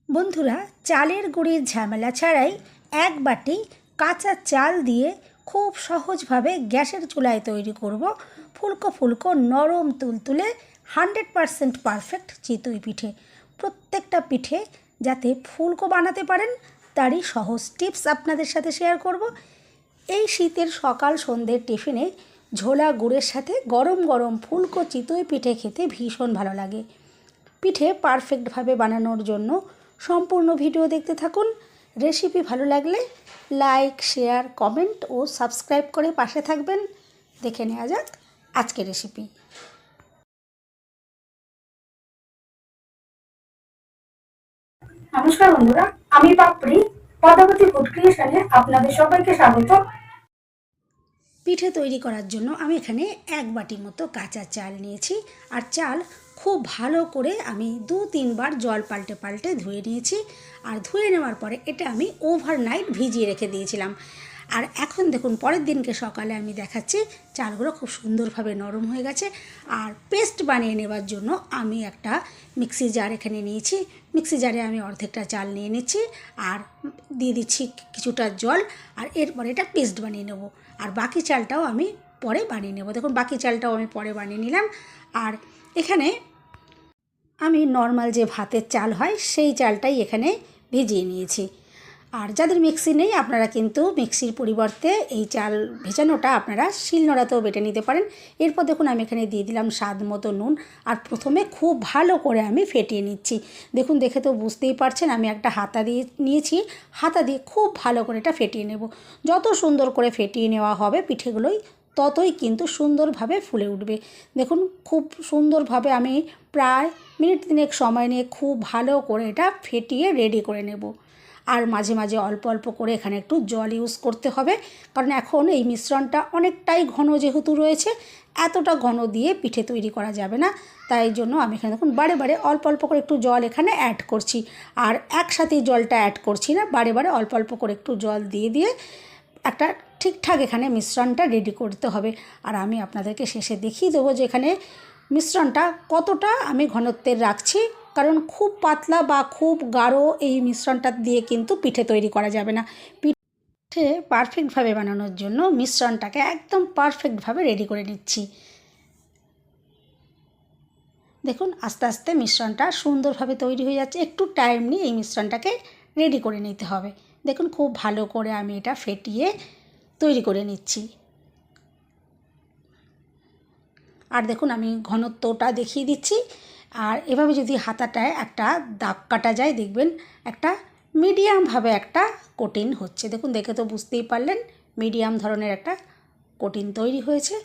বন্ধুরা, চালের গুঁড়ির ঝামেলা ছাড়াই এক বাটি কাঁচা চাল দিয়ে খুব সহজভাবে গ্যাসের চুলায় তৈরি করব ফুলকো ফুলকো নরম তুলতুলে 100% পারফেক্ট চিতই পিঠে। প্রত্যেকটা পিঠে যাতে ফুলকো বানাতে পারেন তারই সহজ টিপস আপনাদের সাথে শেয়ার করব। এই শীতের সকাল সন্ধ্যের টিফিনে ঝোলা গুড়ের সাথে গরম গরম ফুলকো চিতই পিঠে খেতে ভীষণ ভালো লাগে। পিঠে পারফেক্টভাবে বানানোর জন্য সম্পূর্ণ ভিডিও দেখতে থাকুন। রেসিপি ভালো লাগলে লাইক, শেয়ার, কমেন্ট ও সাবস্ক্রাইব করে পাশে থাকবেন। দেখে নেওয়া যাক আজকের রেসিপি। নমস্কার বন্ধুরা, আমি পাপড়ি পদাবতী ফুড ক্রিয়েশনে আপনাদের সবাইকে স্বাগত। পিঠে তৈরি করার জন্য আমি এখানে এক বাটি মতো কাঁচা চাল নিয়েছি। আর চাল খুব ভালো করে আমি 2-3 বার জল পাল্টে পাল্টে ধুয়ে নিয়েছি। আর ধুয়ে নেওয়ার পরে এটা আমি ওভারনাইট ভিজিয়ে রেখে দিয়েছিলাম। আর এখন দেখুন পরের দিনকে সকালে আমি দেখাচ্ছি চালগুলো খুব সুন্দরভাবে নরম হয়ে গেছে। আর পেস্ট বানিয়ে নেওয়ার জন্য আমি একটা মিক্সি জার এখানে নিয়েছি। মিক্সি জারে আমি অর্ধেকটা চাল নিয়ে নিচ্ছি আর দিয়ে দিচ্ছি কিছুটা জল। আর এরপরে এটা পেস্ট বানিয়ে নেব। আর বাকি চালটাও আমি পরে বানিয়ে নেব। দেখুন বাকি চালটাও আমি পরে বানিয়ে নিলাম। আর এখানে আমি নর্মাল যে ভাতের চাল হয় সেই চালটাই এখানে ভিজিয়ে নিয়েছি। আর যাদের মিক্সি নেই আপনারা কিন্তু মিক্সির পরিবর্তে এই চাল ভেজানোটা আপনারা শিলনোড়াতেও বেটে নিতে পারেন। এরপর দেখুন আমি এখানে দিয়ে দিলাম স্বাদ মতো নুন। আর প্রথমে খুব ভালো করে আমি ফেটিয়ে নিচ্ছি। দেখুন দেখে তো বুঝতেই পারছেন আমি একটা হাতা দিয়ে নিয়েছি। হাতা দিয়ে খুব ভালো করে এটা ফেটিয়ে নেব। যত সুন্দর করে ফেটিয়ে নেওয়া হবে পিঠেগুলোই ততই কিন্তু সুন্দরভাবে ফুলে উঠবে। দেখুন খুব সুন্দরভাবে আমি প্রায় মিনিট 3 সময় নিয়ে খুব ভালো করে এটা ফেটিয়ে রেডি করে নেব। আর মাঝে মাঝে অল্প অল্প করে এখানে একটু জল ইউজ করতে হবে, কারণ এখন এই মিশ্রণটা অনেকটাই ঘন যেহেতু রয়েছে, এতটা ঘন দিয়ে পিঠে তৈরি করা যাবে না। তাই জন্য আমি এখানে দেখুন বারে বারে অল্প অল্প করে একটু জল এখানে অ্যাড করছি। আর একসাথেই জলটা অ্যাড করছি না, বারে বারে অল্প অল্প করে একটু জল দিয়ে দিয়ে একটা ঠিকঠাক এখানে মিশ্রণটা রেডি করতে হবে। আর আমি আপনাদেরকে শেষে দেখিয়ে দেবো যে এখানে মিশ্রণটা কতটা আমি ঘনত্বের রাখছি, কারণ খুব পাতলা বা খুব গাঢ় এই মিশ্রণটা দিয়ে কিন্তু পিঠে তৈরি করা যাবে না। পিঠে পারফেক্টভাবে বানানোর জন্য মিশ্রণটাকে একদম পারফেক্টভাবে রেডি করে নিচ্ছি। দেখুন আস্তে আস্তে মিশ্রণটা সুন্দরভাবে তৈরি হয়ে যাচ্ছে। একটু টাইম নিয়ে এই মিশ্রণটাকে রেডি করে নিতে হবে। দেখুন খুব ভালো করে আমি এটা ফেটিয়ে তৈরি করে নিচ্ছি। আর দেখুন আমি ঘনত্বটা দেখিয়ে দিচ্ছি। আর এভাবে যদি হাতাটায় একটা দাগ কাটা যায় দেখবেন একটা মিডিয়ামভাবে একটা কোটিং হচ্ছে। দেখুন দেখে তো বুঝতেই পারলেন মিডিয়াম ধরনের একটা কোটিং তৈরি হয়েছে।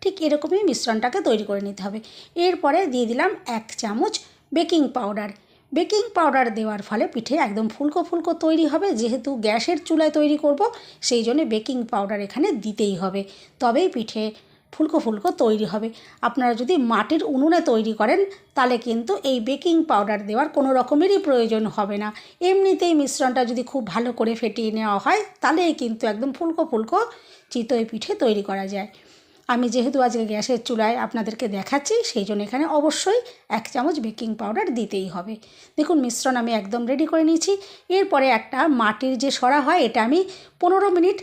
ঠিক এরকমই মিশ্রণটাকে তৈরি করে নিতে হবে। এরপরে দিয়ে দিলাম 1 চামচ বেকিং পাউডার। বেকিং পাউডার দেওয়ার ফলে পিঠে একদম ফুলকো ফুলকো তৈরি হবে। যেহেতু গ্যাসের চুলায় তৈরি করব সেই জন্য বেকিং পাউডার এখানে দিতেই হবে, তবেই পিঠে ফুলকো ফুলকো তৈরি হবে। আপনারা যদি মাটির উনুনে তৈরি করেন তাহলে কিন্তু এই বেকিং পাউডার দেওয়ার কোনো রকমেরই প্রয়োজন হবে না। এমনিতেই মিশ্রণটা যদি খুব ভালো করে ফেটিয়ে নেওয়া হয় তাহলেই কিন্তু একদম ফুলকো ফুলকো চিতই পিঠে তৈরি করা যায়। আমি যেহেতু আজকে গ্যাসের চুলায় আপনাদেরকে দেখাচ্ছি সেই জন্য এখানে অবশ্যই 1 চামচ বেকিং পাউডার দিতেই হবে। দেখুন মিশ্রণ আমি একদম রেডি করে নিয়েছি। এরপরে একটা মাটির যে সরা হয় এটা আমি 15 মিনিট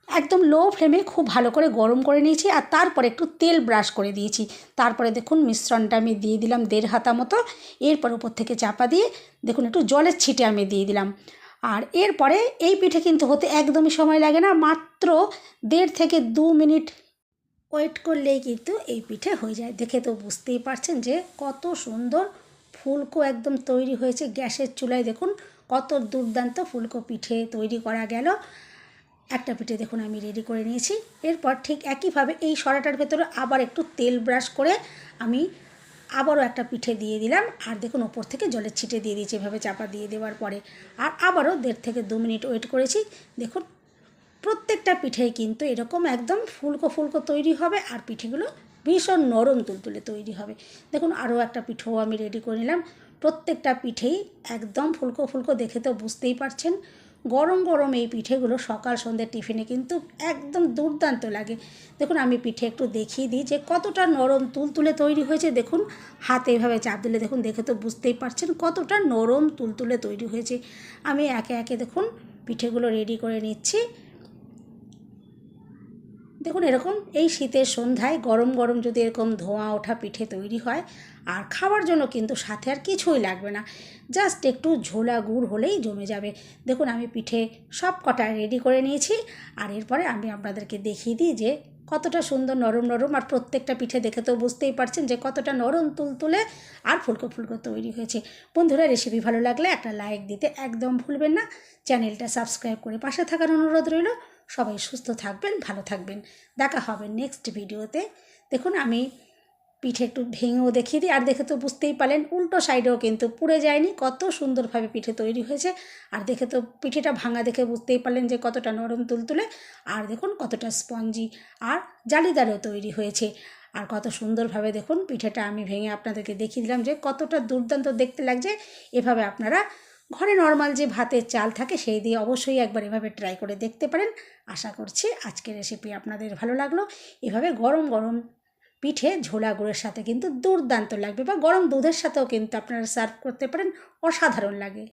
একদম লো ফ্লেমে খুব ভালো করে গরম করে নিয়েছি। আর তারপরে একটু তেল ব্রাশ করে দিয়েছি। তারপরে দেখুন মিশ্রণটা আমি দিয়ে দিলাম 1.5 হাতা মতো। এরপর উপর থেকে চাপা দিয়ে দেখুন একটু জলের ছিটে আমি দিয়ে দিলাম। আর এরপরে এই পিঠে কিন্তু হতে একদমই সময় লাগে না, মাত্র 1.5 থেকে 2 মিনিট ওয়েট করলেই কিন্তু এই পিঠে হয়ে যায়। দেখে তো বুঝতেই পারছেন যে কত সুন্দর ফুলকো একদম তৈরি হয়েছে। গ্যাসের চুলায় দেখুন কত দুর্দান্ত ফুলকো পিঠে তৈরি করা গেল। একটা পিঠে দেখুন আমি রেডি করে নিয়েছি। এরপর ঠিক একইভাবে এই সরাটার ভেতরে আবার একটু তেল ব্রাশ করে আমি আবারও একটা পিঠে দিয়ে দিলাম। আর দেখুন ওপর থেকে জলের ছিটে দিয়ে দিয়েছি এভাবে চাপা দিয়ে দেওয়ার পরে। আর আবারও 1.5 থেকে 2 মিনিট ওয়েট করেছি। দেখুন প্রত্যেকটা পিঠেই কিন্তু এরকম একদম ফুলকো ফুলকো তৈরি হবে আর পিঠেগুলো ভীষণ নরম তুলতুলে তৈরি হবে। দেখুন আরও একটা পিঠেও আমি রেডি করে নিলাম। প্রত্যেকটা পিঠেই একদম ফুলকো ফুলকো, দেখে তো বুঝতেই পারছেন গরম গরম এই পিঠেগুলো সকাল সন্ধ্যে টিফিনে কিন্তু একদম দুর্দান্ত লাগে। দেখুন আমি পিঠে একটু দেখিয়ে দিই যে কতটা নরম তুলতুলে তৈরি হয়েছে। দেখুন হাতে এভাবে চাপ দিলে দেখুন, দেখে তো বুঝতেই পারছেন কতটা নরম তুলতুলে তৈরি হয়েছে। আমি একে একে দেখুন পিঠেগুলো রেডি করে নিচ্ছি। দেখুন এরকম এই শীতের সন্ধ্যায় গরম গরম যদি এরকম ধোঁয়া ওঠা পিঠে তৈরি হয়, আর খাওয়ার জন্য কিন্তু সাথে আর কিছুই লাগবে না, জাস্ট একটু ঝোলা গুড় হলেই জমে যাবে। দেখুন আমি পিঠে সব কটা রেডি করে নিয়েছি, আর এরপরে আমি আপনাদেরকে দেখিয়ে দিই যে কতটা সুন্দর নরম নরম, আর প্রত্যেকটা পিঠে দেখে তো বুঝতেই পারছেন যে কতটা নরম তুলতুলে আর ফুলকো ফুলকো তৈরি হয়েছে। বন্ধুরা, রেসিপি ভালো লাগলে একটা লাইক দিতে একদম ভুলবেন না। চ্যানেলটা সাবস্ক্রাইব করে পাশে থাকার অনুরোধ রইল। সবাই সুস্থ থাকবেন, ভালো থাকবেন। দেখা হবে নেক্সট ভিডিওতে। দেখুন আমি পিঠে একটু ভেঙেও দেখিয়ে দিই, আর দেখে তো বুঝতেই পারলেন উল্টো সাইডেও কিন্তু পুড়ে যায়নি, কত সুন্দরভাবে পিঠে তৈরি হয়েছে। আর দেখে তো পিঠেটা ভাঙা দেখে বুঝতেই পারলেন যে কতটা নরম তুলতুলে, আর দেখুন কতটা স্পঞ্জি আর জালিদারও তৈরি হয়েছে। আর কত সুন্দরভাবে দেখুন পিঠেটা আমি ভেঙে আপনাদেরকে দেখিয়ে দিলাম যে কতটা দুর্দান্ত দেখতে লাগছে। এভাবে আপনারা ঘরে নর্মাল যে ভাতের চাল থাকে সেই দিয়ে অবশ্যই একবার এভাবে ট্রাই করে দেখতে পারেন। আশা করছি আজকের রেসিপি আপনাদের ভালো লাগলো। এভাবে গরম গরম পিঠে ঝোলা গুড়ের সাথে কিন্তু দুর্দান্ত লাগবে, বা গরম দুধের সাথেও কিন্তু আপনারা সার্ভ করতে পারেন, অসাধারণ লাগে।